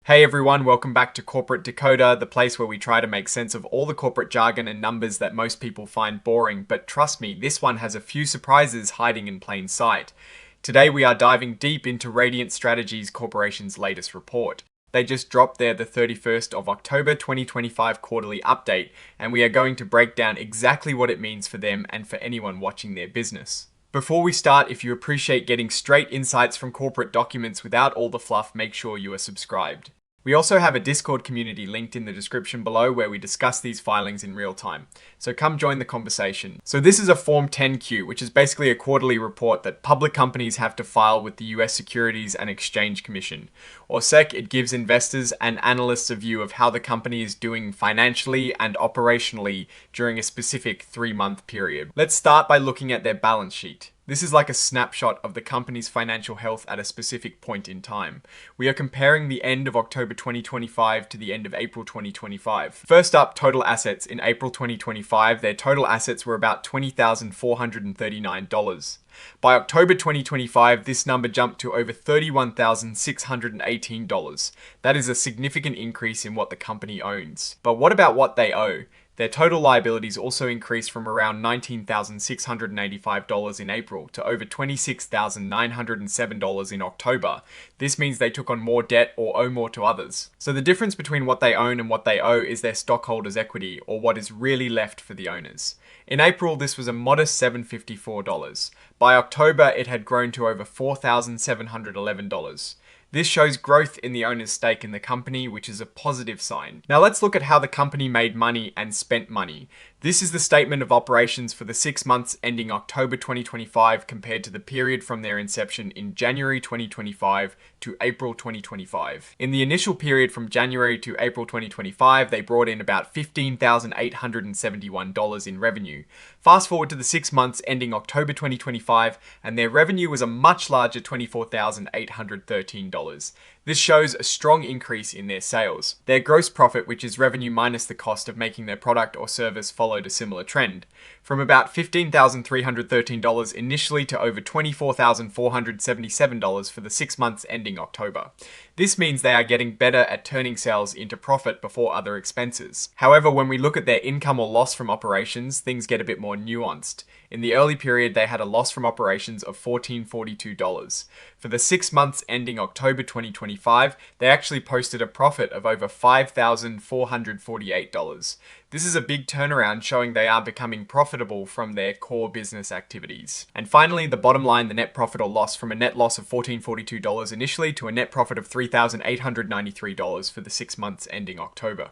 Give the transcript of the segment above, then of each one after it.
Hey everyone, welcome back to Corporate Decoder, the place where we try to make sense of all the corporate jargon and numbers that most people find boring, but trust me, this one has a few surprises hiding in plain sight. Today we are diving deep into Radiant Strategies Corporation's latest report. They just dropped their the 31st of October 2025 quarterly update, and we are going to break down exactly what it means for them and for anyone watching their business. Before we start, if you appreciate getting straight insights from corporate documents without all the fluff, make sure you are subscribed. We also have a Discord community linked in the description below where we discuss these filings in real time. So come join the conversation. So this is a Form 10-Q, which is basically a quarterly report that public companies have to file with the US Securities and Exchange Commission. Or SEC, it gives investors and analysts a view of how the company is doing financially and operationally during a specific 3-month period. Let's start by looking at their balance sheet. This is like a snapshot of the company's financial health at a specific point in time. We are comparing the end of October 2025 to the end of April 2025. First up, total assets. In April 2025, their total assets were about $20,439. By October 2025, this number jumped to over $31,618. That is a significant increase in what the company owns. But what about what they owe? Their total liabilities also increased from around $19,685 in April to over $26,907 in October. This means they took on more debt or owe more to others. So the difference between what they own and what they owe is their stockholders' equity, or what is really left for the owners. In April, this was a modest $754. By October, it had grown to over $4,711. This shows growth in the owner's stake in the company, which is a positive sign. Now let's look at how the company made money and spent money. This is the statement of operations for the 6 months ending October 2025 compared to the period from their inception in January 2025 to April 2025. In the initial period from January to April 2025, they brought in about $15,871 in revenue. Fast forward to the 6 months ending October 2025, and their revenue was a much larger $24,813. This shows a strong increase in their sales. Their gross profit, which is revenue minus the cost of making their product or service, followed a similar trend. From about $15,313 initially to over $24,477 for the 6 months ending October. This means they are getting better at turning sales into profit before other expenses. However, when we look at their income or loss from operations, things get a bit more nuanced. In the early period, they had a loss from operations of $1,442. For the 6 months ending October 2025, they actually posted a profit of over $5,448. This is a big turnaround, showing they are becoming profitable from their core business activities. And finally, the bottom line, the net profit or loss, from a net loss of $1,442 initially to a net profit of $3,893 for the 6 months ending October.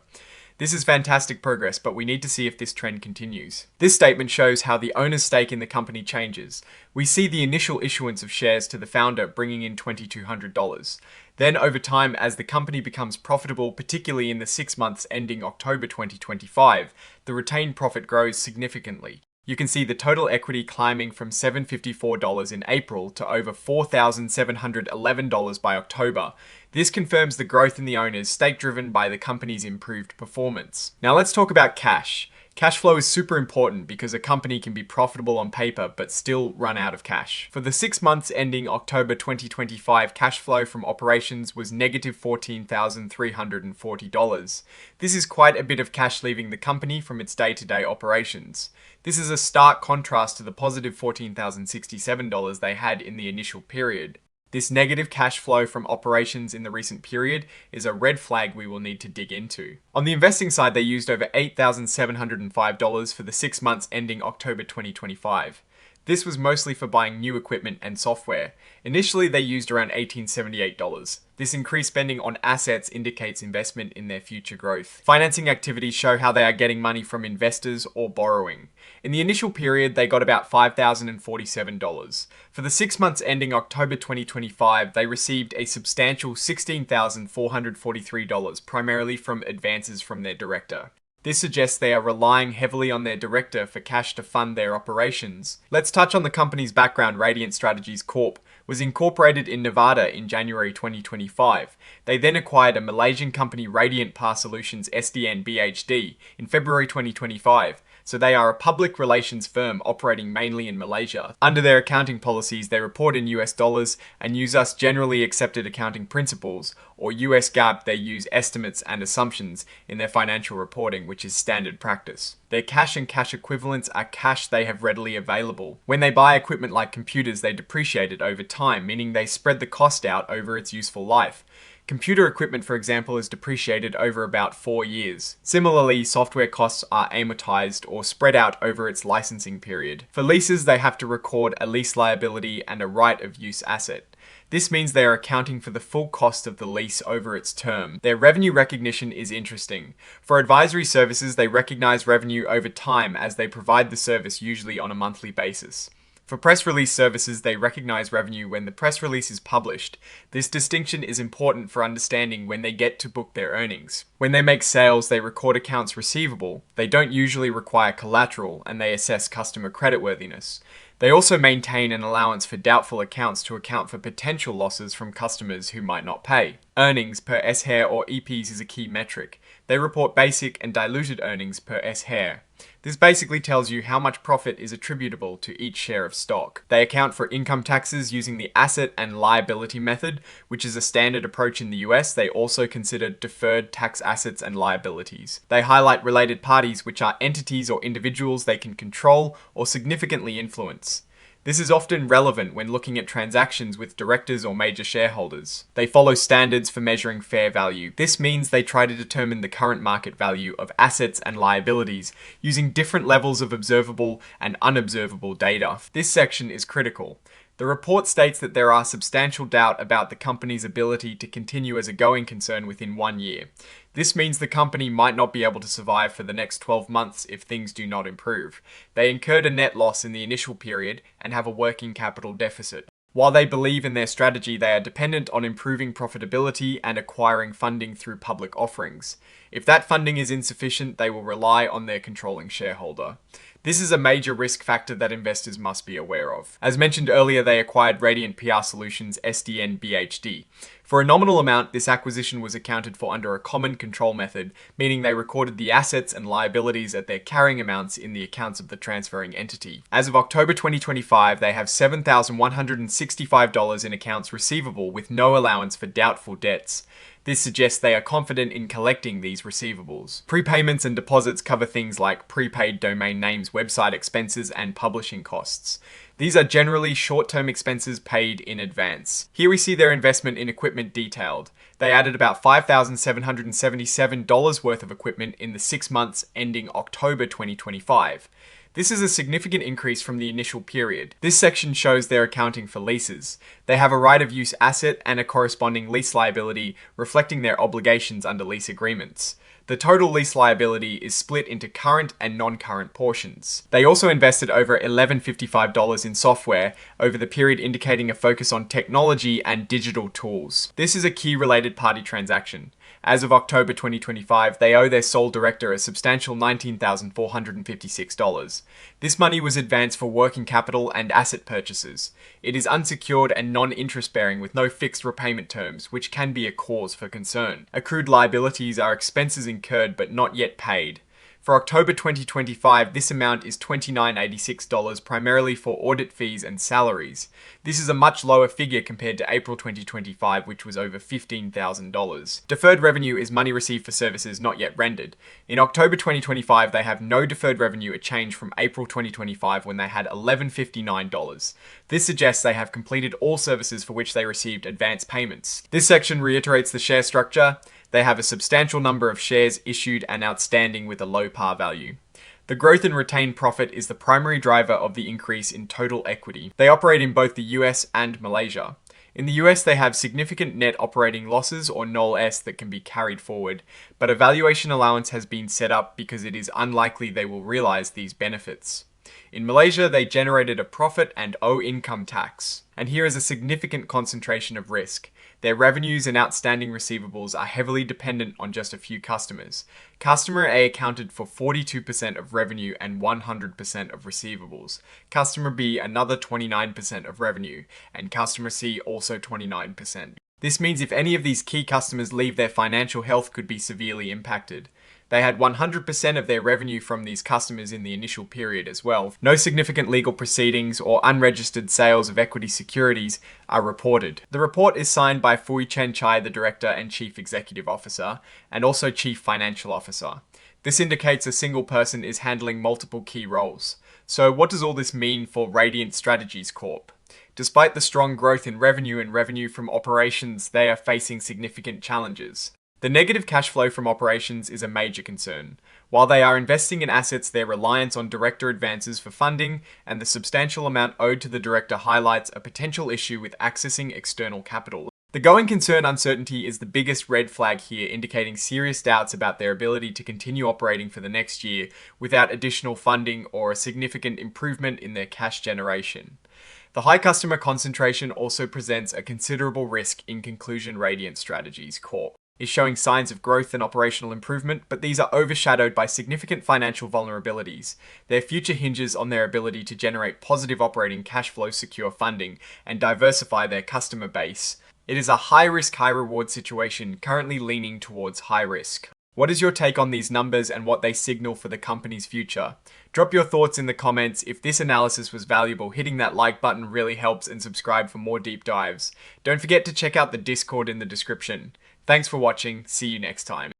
This is fantastic progress, but we need to see if this trend continues. This statement shows how the owner's stake in the company changes. We see the initial issuance of shares to the founder bringing in $2,200. Then over time, as the company becomes profitable, particularly in the 6 months ending October 2025, the retained profit grows significantly. You can see the total equity climbing from $754 in April to over $4,711 by October. This confirms the growth in the owners, stake driven by the company's improved performance. Now let's talk about cash. Cash flow is super important because a company can be profitable on paper but still run out of cash. For the 6 months ending October 2025, cash flow from operations was negative $14,340. This is quite a bit of cash leaving the company from its day-to-day operations. This is a stark contrast to the positive $14,067 they had in the initial period. This negative cash flow from operations in the recent period is a red flag we will need to dig into. On the investing side, they used over $8,705 for the 6 months ending October 2025. This was mostly for buying new equipment and software. Initially, they used around $1,878. This increased spending on assets indicates investment in their future growth. Financing activities show how they are getting money from investors or borrowing. In the initial period, they got about $5,047. For the 6 months ending October 2025, they received a substantial $16,443, primarily from advances from their director. This suggests they are relying heavily on their director for cash to fund their operations. Let's touch on the company's background. Radiant Strategies Corp was incorporated in Nevada in January 2025. They then acquired a Malaysian company, Radiant Power Solutions SDN BHD, in February 2025. so they are a public relations firm operating mainly in Malaysia. Under their accounting policies, they report in US dollars and use US generally accepted accounting principles, or US GAAP. They use estimates and assumptions in their financial reporting, which is standard practice. Their cash and cash equivalents are cash they have readily available. When they buy equipment like computers, they depreciate it over time, meaning they spread the cost out over its useful life. Computer equipment, for example, is depreciated over about 4 years. Similarly, software costs are amortized or spread out over its licensing period. For leases, they have to record a lease liability and a right of use asset. This means they are accounting for the full cost of the lease over its term. Their revenue recognition is interesting. For advisory services, they recognize revenue over time as they provide the service, usually on a monthly basis. For press release services, they recognize revenue when the press release is published. This distinction is important for understanding when they get to book their earnings. When they make sales, they record accounts receivable. They don't usually require collateral, and they assess customer creditworthiness. They also maintain an allowance for doubtful accounts to account for potential losses from customers who might not pay. Earnings per S-Hair or EPs is a key metric. They report basic and diluted earnings per S-Hair. This basically tells you how much profit is attributable to each share of stock. They account for income taxes using the asset and liability method, which is a standard approach in the US. They also consider deferred tax assets and liabilities. They highlight related parties, which are entities or individuals they can control or significantly influence. This is often relevant when looking at transactions with directors or major shareholders. They follow standards for measuring fair value. This means they try to determine the current market value of assets and liabilities using different levels of observable and unobservable data. This section is critical. The report states that there are substantial doubt about the company's ability to continue as a going concern within 1 year. This means the company might not be able to survive for the next 12 months if things do not improve. They incurred a net loss in the initial period and have a working capital deficit. While they believe in their strategy, they are dependent on improving profitability and acquiring funding through public offerings. If that funding is insufficient, they will rely on their controlling shareholder. This is a major risk factor that investors must be aware of. As mentioned earlier, they acquired Radiant PR Solutions SDN BHD. For a nominal amount, this acquisition was accounted for under a common control method, meaning they recorded the assets and liabilities at their carrying amounts in the accounts of the transferring entity. As of October 2025, they have $7,165 in accounts receivable with no allowance for doubtful debts. This suggests they are confident in collecting these receivables. Prepayments and deposits cover things like prepaid domain names, website expenses, and publishing costs. These are generally short-term expenses paid in advance. Here we see their investment in equipment detailed. They added about $5,777 worth of equipment in the 6 months ending October 2025. This is a significant increase from the initial period. This section shows their accounting for leases. They have a right of use asset and a corresponding lease liability, reflecting their obligations under lease agreements. The total lease liability is split into current and non-current portions. They also invested over $1,155 in software over the period, indicating a focus on technology and digital tools. This is a key related party transaction. As of October 2025, they owe their sole director a substantial $19,456. This money was advanced for working capital and asset purchases. It is unsecured and non-interest bearing with no fixed repayment terms, which can be a cause for concern. Accrued liabilities are expenses incurred but not yet paid. For October 2025, this amount is $29.86, primarily for audit fees and salaries. This is a much lower figure compared to April 2025, which was over $15,000. Deferred revenue is money received for services not yet rendered. In October 2025, they have no deferred revenue, a change from April 2025 when they had $1,159. This suggests they have completed all services for which they received advance payments. This section reiterates the share structure. They have a substantial number of shares issued and outstanding with a low par value. The growth in retained profit is the primary driver of the increase in total equity. They operate in both the US and Malaysia. In the US, they have significant net operating losses or NOL-S that can be carried forward, but a valuation allowance has been set up because it is unlikely they will realize these benefits. In Malaysia, they generated a profit and owe income tax. And here is a significant concentration of risk. Their revenues and outstanding receivables are heavily dependent on just a few customers. Customer A accounted for 42% of revenue and 100% of receivables. Customer B another 29% of revenue, and Customer C also 29%. This means if any of these key customers leave, their financial health could be severely impacted. They had 100% of their revenue from these customers in the initial period as well. No significant legal proceedings or unregistered sales of equity securities are reported. The report is signed by Fui Chen Chai, the Director and Chief Executive Officer, and also Chief Financial Officer. This indicates a single person is handling multiple key roles. So what does all this mean for Radiant Strategies Corp? Despite the strong growth in revenue and revenue from operations, they are facing significant challenges. The negative cash flow from operations is a major concern. While they are investing in assets, their reliance on director advances for funding and the substantial amount owed to the director highlights a potential issue with accessing external capital. The going concern uncertainty is the biggest red flag here, indicating serious doubts about their ability to continue operating for the next year without additional funding or a significant improvement in their cash generation. The high customer concentration also presents a considerable risk. In conclusion, Radiant Strategies Corp is showing signs of growth and operational improvement, but these are overshadowed by significant financial vulnerabilities. Their future hinges on their ability to generate positive operating cash flow, secure funding, and diversify their customer base. It is a high-risk, high-reward situation, currently leaning towards high risk. What is your take on these numbers and what they signal for the company's future? Drop your thoughts in the comments. If this analysis was valuable, hitting that like button really helps, and subscribe for more deep dives. Don't forget to check out the Discord in the description. Thanks for watching. See you next time.